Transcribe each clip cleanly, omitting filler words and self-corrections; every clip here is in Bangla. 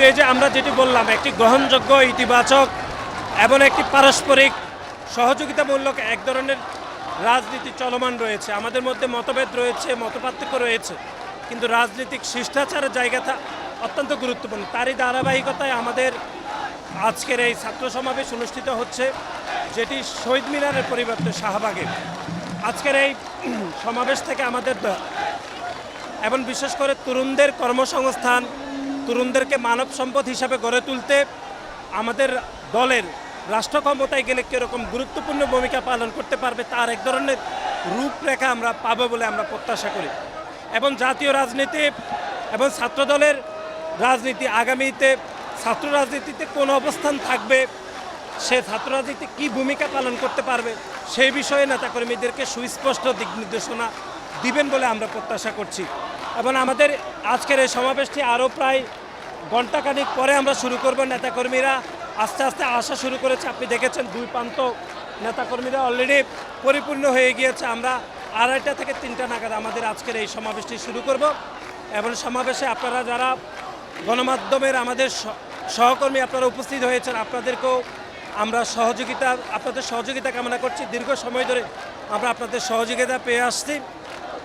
এই যে আমরা যেটি বললাম, একটি গ্রহণযোগ্য, ইতিবাচক এবং একটি পারস্পরিক সহযোগিতামূলক এক ধরনের রাজনীতি চলমান রয়েছে। আমাদের মধ্যে মতভেদ রয়েছে, মতপার্থক্য রয়েছে, কিন্তু রাজনৈতিক শিষ্টাচারের জায়গাটা অত্যন্ত গুরুত্বপূর্ণ। তারই ধারাবাহিকতায় আমাদের আজকের এই ছাত্র সমাবেশ অনুষ্ঠিত হচ্ছে, যেটি শহীদ মিনারের পরিবর্তে শাহবাগে। আজকের এই সমাবেশ থেকে আমাদের এবং বিশেষ করে তরুণদের কর্মসংস্থান, তরুণদেরকে মানব সম্পদ হিসাবে গড়ে তুলতে আমাদের দলের রাষ্ট্র ক্ষমতায় গেলে কীরকম গুরুত্বপূর্ণ ভূমিকা পালন করতে পারবে তার এক ধরনের রূপরেখা আমরা পাবো বলে আমরা প্রত্যাশা করি। এবং জাতীয় রাজনীতি এবং ছাত্রদলের রাজনীতি আগামীতে ছাত্র রাজনীতিতে কোন অবস্থান থাকবে, সে ছাত্র রাজনীতি কী ভূমিকা পালন করতে পারবে, সেই বিষয়ে নেতাকর্মীদেরকে সুস্পষ্ট দিক নির্দেশনা দিবেন বলে আমরা প্রত্যাশা করছি। এবং আমাদের আজকের এই সমাবেশটি আরও প্রায় ঘণ্টাখানিক পরে আমরা শুরু করব। নেতাকর্মীরা আস্তে আস্তে আসা শুরু করেছে। আপনি দেখেছেন দুই প্রান্ত নেতাকর্মীরা অলরেডি পরিপূর্ণ হয়ে গিয়েছে। আমরা 2:30 থেকে 3টা নাগাদ আমাদের আজকের এই সমাবেশটি শুরু করব। এবং সমাবেশে আপনারা যারা গণমাধ্যমের আমাদের সহকর্মী আপনারা উপস্থিত হয়েছেন, আপনাদেরকেও আমরা আপনাদের সহযোগিতা কামনা করছি। দীর্ঘ সময় ধরে আমরা আপনাদের সহযোগিতা পেয়ে আসছি।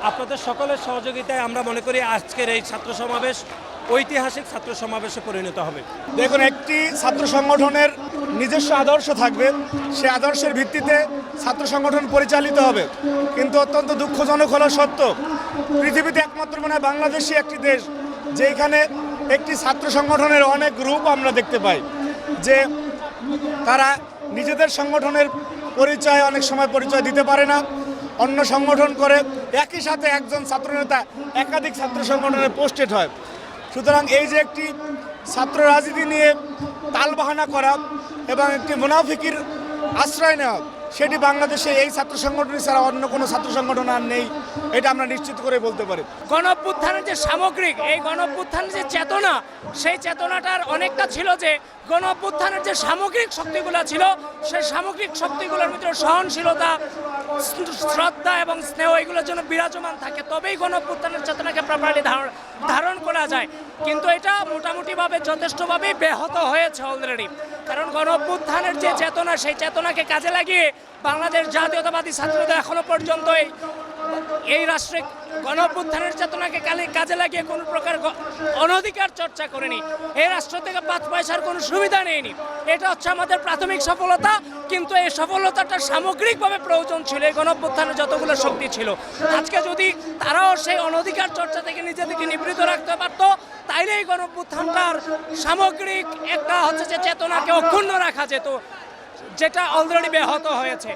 আপনাদের সকলের সহযোগিতায় আমরা মনে করি আজকের এই ছাত্র সমাবেশ ঐতিহাসিক ছাত্র সমাবেশে পরিণত হবে। দেখুন, একটি ছাত্র সংগঠনের নিজস্ব আদর্শ থাকবে, সে আদর্শের ভিত্তিতে ছাত্র সংগঠন পরিচালিত হবে। কিন্তু অত্যন্ত দুঃখজনক হলো সত্য, পৃথিবীতে একমাত্র মনে হয় বাংলাদেশই একটি দেশ যেখানে একটি ছাত্র সংগঠনের অনেক রূপ আমরা দেখতে পাই, যে তারা নিজেদের সংগঠনের পরিচয় অনেক সময় পরিচয় দিতে পারে না, অন্য সংগঠন করে, একই সাথে একজন ছাত্রনেতা একাধিক ছাত্র সংগঠনে পোস্টেড হয়। সুতরাং এই যে একটি ছাত্র রাজনীতি নিয়ে তালবাহানা করা এবং একটি মুনাফিকির আশ্রয় নেওয়া, সেটি বাংলাদেশে এই ছাত্র সংগঠন ছাড়া অন্য কোনো ছাত্র সংগঠন আর নেই, এটা আমরা নিশ্চিত করে বলতে পারি। গণঅভ্যুত্থানের যে সামগ্রিক, এই গণঅভ্যুত্থানের যে চেতনা, সেই চেতনাটার অনেকটা ছিল যে গণঅভ্যুত্থানের যে সামগ্রিক শক্তিগুলো ছিল, সেই সামগ্রিক শক্তিগুলোর ভিতরে সহনশীলতা, শ্রদ্ধা এবং স্নেহ এগুলোর জন্য বিরাজমান থাকে, তবেই গণঅভ্যুত্থানের চেতনাকে প্রপারলি ধারণ করা যায়। কিন্তু এটা মোটামুটিভাবে যথেষ্টভাবেই ব্যাহত হয়েছে অলরেডি। কারণ গণঅভ্যুত্থানের যে চেতনা, সেই চেতনাকে কাজে লাগিয়ে বাংলাদেশ জাতীয়তাবাদী ছাত্রদের এখনো পর্যন্ত এই রাষ্ট্রে গণঅভ্যুত্থানের চেতনাকে কাজে লাগিয়ে কোনো প্রকার অনধিকার চর্চা করেনি, এই রাষ্ট্র থেকে 5 পয়সার কোনো সুবিধা নেয়নি। এটা হচ্ছে আমাদের প্রাথমিক সফলতা। কিন্তু এই সফলতাটা সামগ্রিকভাবে প্রয়োজন ছিল, এই গণঅভ্যুত্থানের যতগুলো শক্তি ছিল। আজকে যদি তারাও সেই অনধিকার চর্চা থেকে নিজেদেরকে নিবৃত রাখতে পারত, তাইলে এই গণঅভ্যুত্থানটার সামগ্রিক একটা হচ্ছে যে চেতনাকে অক্ষুণ্ণ রাখা যেত, যেটা অলরেডি ব্যাহত হয়েছে।